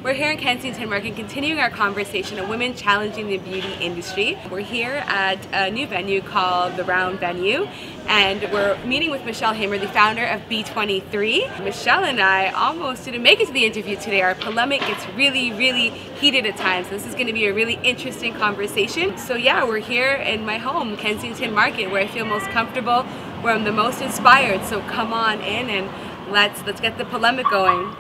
We're here in Kensington Market continuing our conversation on women challenging the beauty industry. We're here at a new venue called The Round Venue, and we're meeting with Michelle Hamer, the founder of B23. Michelle and I almost didn't make it to the interview today. Our polemic gets really heated at times. This is going to be a really interesting conversation. So yeah, we're here in my home, Kensington Market, where I feel most comfortable, where I'm the most inspired. So come on in and let's get the polemic going.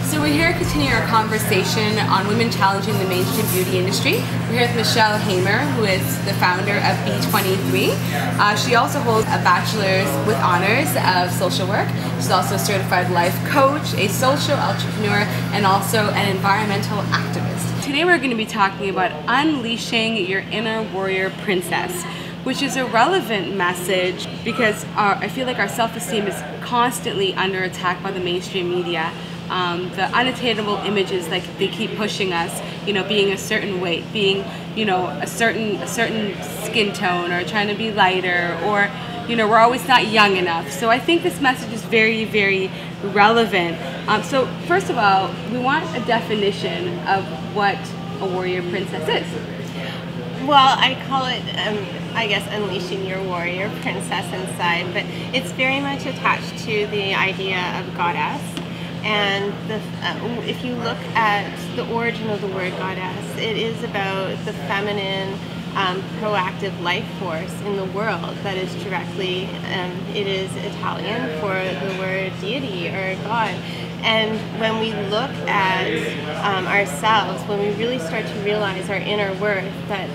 So we're here continuing our conversation on women challenging the mainstream beauty industry. We're here with Michelle Hamer, who is the founder of B23. She also holds a bachelor's with honors of social work. She's also a certified life coach, a social entrepreneur, and also an environmental activist. Today we're going to be talking about unleashing your inner warrior princess, which is a relevant message because I feel like our self-esteem is constantly under attack by the mainstream media. The unattainable images, like they keep pushing us, you know, being a certain weight, being, you know, a certain skin tone, or trying to be lighter, or, you know, we're always not young enough. So I think this message is very relevant. So first of all, we want a definition of what a warrior princess is. Well, I call it, I guess, unleashing your warrior princess inside, but it's very much attached to the idea of goddess. And if you look at the origin of the word goddess, it is about the feminine, proactive life force in the world that is directly, it is Italian for the word deity or God. And when we look at ourselves, when we really start to realize our inner worth, that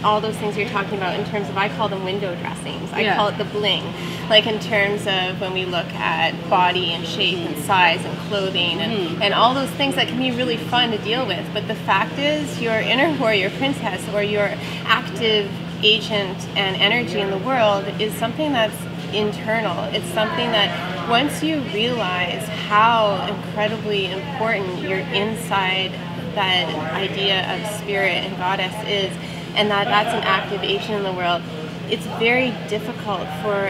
all those things you're talking about in terms of, I call them window dressings. I call it the bling. Like in terms of when we look at body and shape and size and clothing and all those things that can be really fun to deal with. But the fact is, your inner warrior princess, or your active agent and energy in the world, is something that's internal. It's something that once you realize how incredibly important your inside, that idea of spirit and goddess is, and that's an active agent in the world, it's very difficult for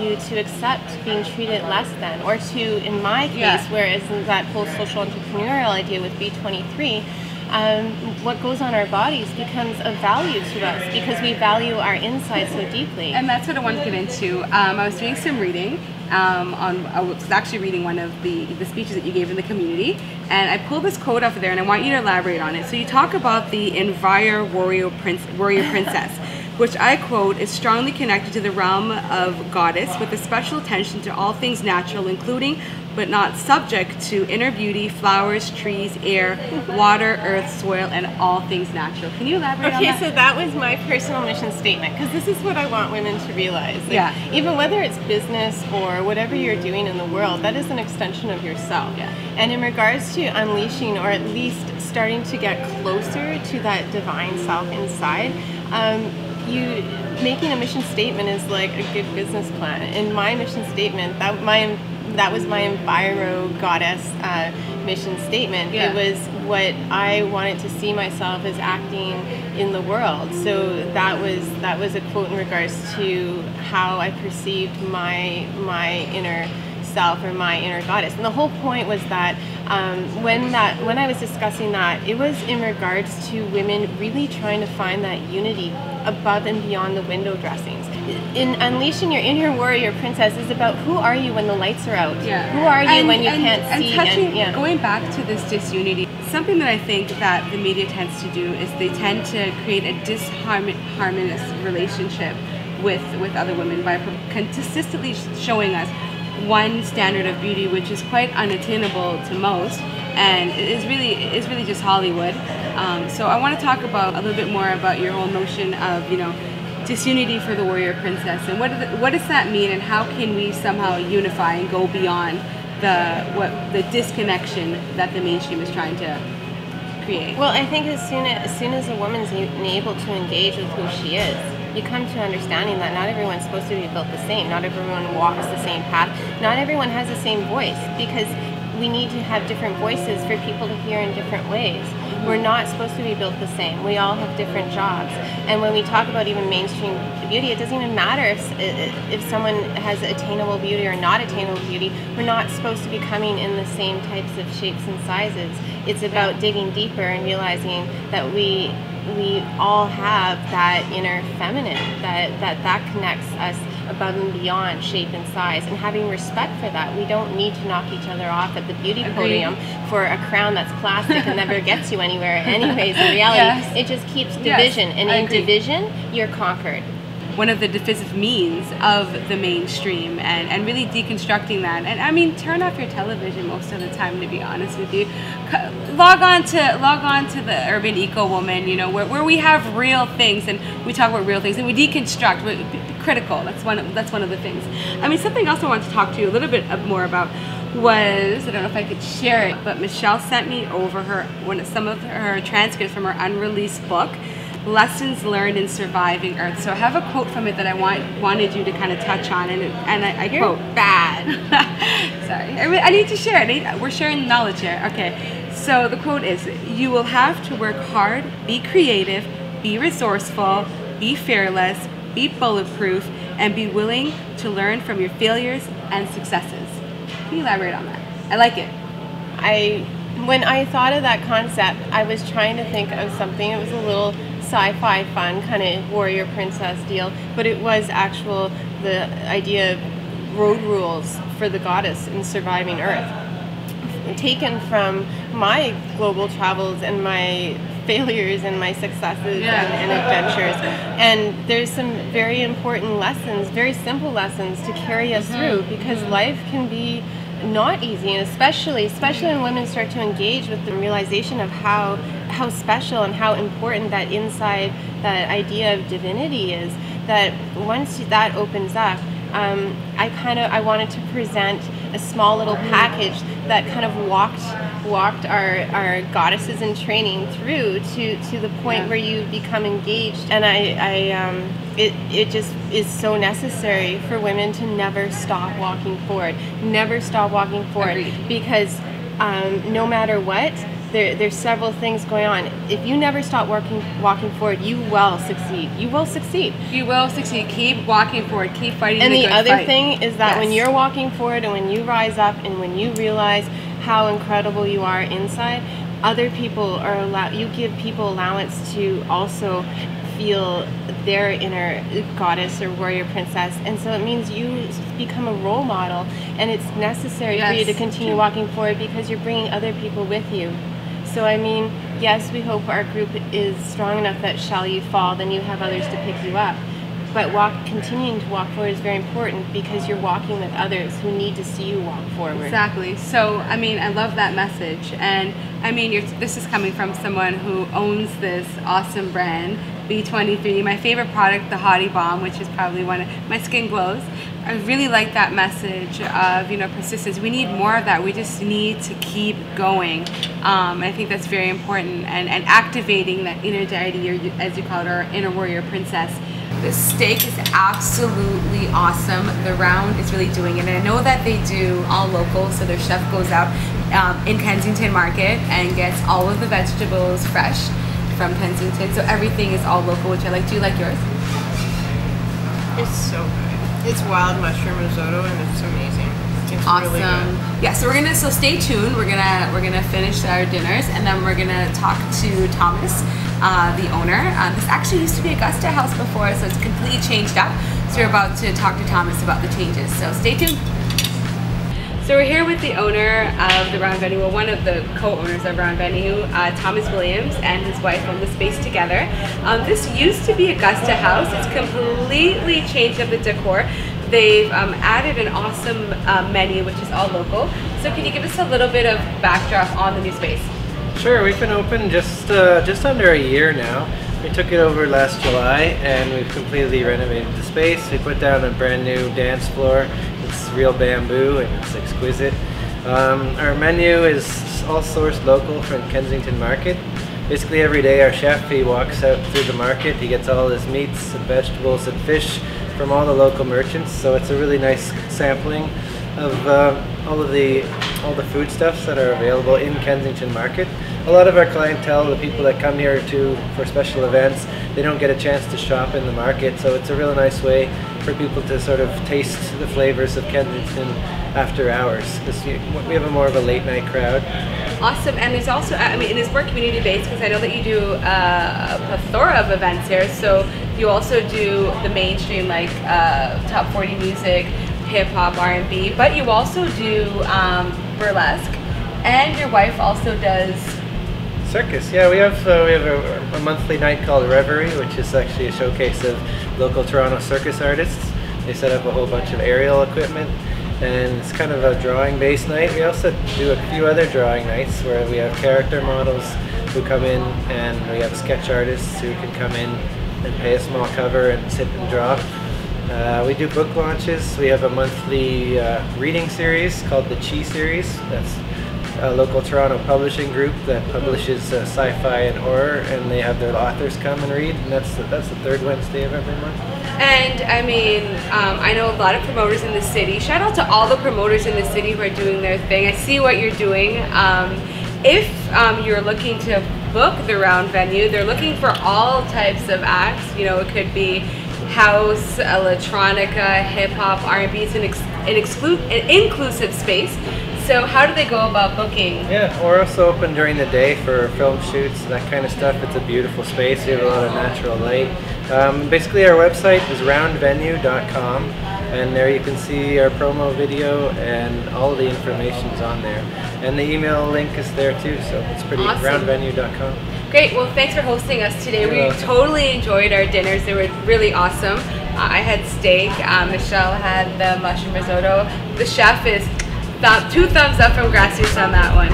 you to accept being treated less than, or to, in my case, whereas that whole social entrepreneurial idea with B23, what goes on our bodies becomes of value to us because we value our inside so deeply. And that's what I wanted to get into. I was doing some reading. I was actually reading one of the speeches that you gave in the community, and I pulled this quote off of there, and I want you to elaborate on it. So you talk about the Envire warrior princess, which I quote is strongly connected to the realm of goddess, with a special attention to all things natural, including but not subject to inner beauty, flowers, trees, air, water, earth, soil, and all things natural. Can you elaborate on that? Okay, so that was my personal mission statement, because this is what I want women to realize. Like, even whether it's business or whatever you're doing in the world, that is an extension of yourself. And in regards to unleashing, or at least starting to get closer to that divine self inside, you making a mission statement is like a good business plan. In my mission statement, that was my Enviro goddess mission statement. It was what I wanted to see myself as acting in the world. So that was a quote in regards to how I perceived my inner self, or my inner goddess. And the whole point was that when I was discussing that, it was in regards to women really trying to find that unity above and beyond the window dressings. In unleashing your inner warrior princess is about, who are you when the lights are out? Who are you when you can't see? Going back to this disunity, something that I think that the media tends to do is they tend to create a disharmonious relationship with other women by consistently showing us one standard of beauty which is quite unattainable to most, and it is really just Hollywood. So I want to talk about a little bit more about your whole notion of, you know, disunity for the warrior princess, and what does that mean, and how can we somehow unify and go beyond the disconnection that the mainstream is trying to create? Well, I think as soon as a woman's able to engage with who she is, you come to understanding that not everyone's supposed to be built the same. Not everyone walks the same path. Not everyone has the same voice, because we need to have different voices for people to hear in different ways. We're not supposed to be built the same. We all have different jobs. And when we talk about even mainstream beauty, it doesn't even matter if someone has attainable beauty or not attainable beauty. We're not supposed to be coming in the same types of shapes and sizes. It's about digging deeper and realizing that we all have that inner feminine, that connects us above and beyond shape and size, and having respect for that. We don't need to knock each other off at the beauty podium for a crown that's plastic and never gets you anywhere anyways. In reality, it just keeps division, and in division, you're conquered. One of the divisive means of the mainstream, and really deconstructing that. And I mean, turn off your television most of the time, to be honest with you. Log on to the Urban Eco Woman, you know, where we have real things and we talk about real things and we deconstruct. We're critical. That's one of the things. I mean, something else I wanted to talk to you a little bit more about was, I don't know if I could share it, but Michelle sent me over some of her transcripts from her unreleased book, Lessons Learned in Surviving Earth. So I have a quote from it that I wanted you to kind of touch on, and I quote, bad. Sorry, I need to share it. We're sharing knowledge here. Okay, so the quote is, "You will have to work hard, be creative, be resourceful, be fearless, be bulletproof, and be willing to learn from your failures and successes." Can you elaborate on that? I like it. When I thought of that concept, I was trying to think of something. It was a little sci-fi fun kind of warrior princess deal, but it was the idea of road rules for the goddess in surviving Earth, taken from my global travels and my failures and my successes and adventures. And there's some very important lessons, very simple lessons to carry us through, because life can be not easy, and especially when women start to engage with the realization of how special and how important that inside, that idea of divinity is, that once that opens up, I wanted to present a small little package that kind of walked our goddesses in training through to the point where you become engaged. And it just is so necessary for women to never stop walking forward. Never stop walking forward. Agreed. Because no matter what, there's several things going on. If you never stop walking forward, you will succeed. You will succeed. You will succeed. Keep walking forward. Keep fighting. And the other fight. thing is that when you're walking forward and when you rise up and when you realize how incredible you are inside, other people you give people allowance to also feel their inner goddess or warrior princess, and so it means you become a role model, and it's necessary for you to continue walking forward because you're bringing other people with you. So I mean, yes, we hope our group is strong enough that shall you fall, then you have others to pick you up. But continuing to walk forward is very important because you're walking with others who need to see you walk forward. Exactly. So, I mean, I love that message. And, I mean, this is coming from someone who owns this awesome brand, B23. My favorite product, the Hottie Balm, which is probably my skin glows. I really like that message of, you know, persistence. We need more of that. We just need to keep going. I think that's very important. And activating that inner deity, or as you call it, or inner warrior princess. The steak is absolutely awesome. The Round is really doing it. And I know that they do all local, so their chef goes out in Kensington Market and gets all of the vegetables fresh from Kensington. So everything is all local, which I like. Do you like yours? It's so good. It's wild mushroom risotto and it's amazing. It's awesome. Really good. Yeah, so stay tuned. We're gonna finish our dinners, and then we're gonna talk to Thomas, the owner. This actually used to be Augusta House before, so it's completely changed up. So we're about to talk to Thomas about the changes. So stay tuned. So we're here with the owner of the Round Venue, well, one of the co-owners of Round Venue, Thomas Williams, and his wife own the space together. This used to be Augusta House. It's completely changed up the decor. They've added an awesome menu, which is all local. So can you give us a little bit of backdrop on the new space? Sure, we've been open just under a year now. We took it over last July and we've completely renovated the space. We put down a brand new dance floor. It's real bamboo and it's exquisite. Our menu is all sourced local from Kensington Market. Basically every day our chef, he walks out through the market, he gets all his meats and vegetables and fish from all the local merchants, so it's a really nice sampling of all of the all the foodstuffs that are available in Kensington Market. A lot of our clientele, the people that come here for special events, they don't get a chance to shop in the market, so it's a real nice way for people to sort of taste the flavors of Kensington after hours, because we have a more of a late night crowd. Awesome. And there's also, I mean, it is more community based, because I know that you do a plethora of events here. So you also do the mainstream, like top 40 music, hip hop, R&B, but you also do burlesque, and your wife also does circus. Yeah, we have a monthly night called Reverie, which is actually a showcase of local Toronto circus artists. They set up a whole bunch of aerial equipment, and it's kind of a drawing based night. We also do a few other drawing nights where we have character models who come in, and we have sketch artists who can come in and pay a small cover and sit and draw. We do book launches. We have a monthly reading series called the Chi Series. That's a local Toronto publishing group that publishes sci-fi and horror, and they have their authors come and read, and that's the third Wednesday of every month. And I mean, I know a lot of promoters in the city. Shout out to all the promoters in the city who are doing their thing. I see what you're doing. If you're looking to book the Round venue, they're looking for all types of acts. You know, it could be house, electronica, hip hop, R&B. It's an inclusive space. So how do they go about booking? Yeah, we're also open during the day for film shoots and that kind of stuff. It's a beautiful space. We have a lot of natural light. Basically, our website is roundvenue.com, and there you can see our promo video, and all of the information's on there. And the email link is there too, so it's pretty awesome. Roundvenue.com. Great. Well, thanks for hosting us today. We totally enjoyed our dinners. They were really awesome. I had steak. Michelle had the mushroom risotto. The chef is 2 thumbs up from Gracias on that one.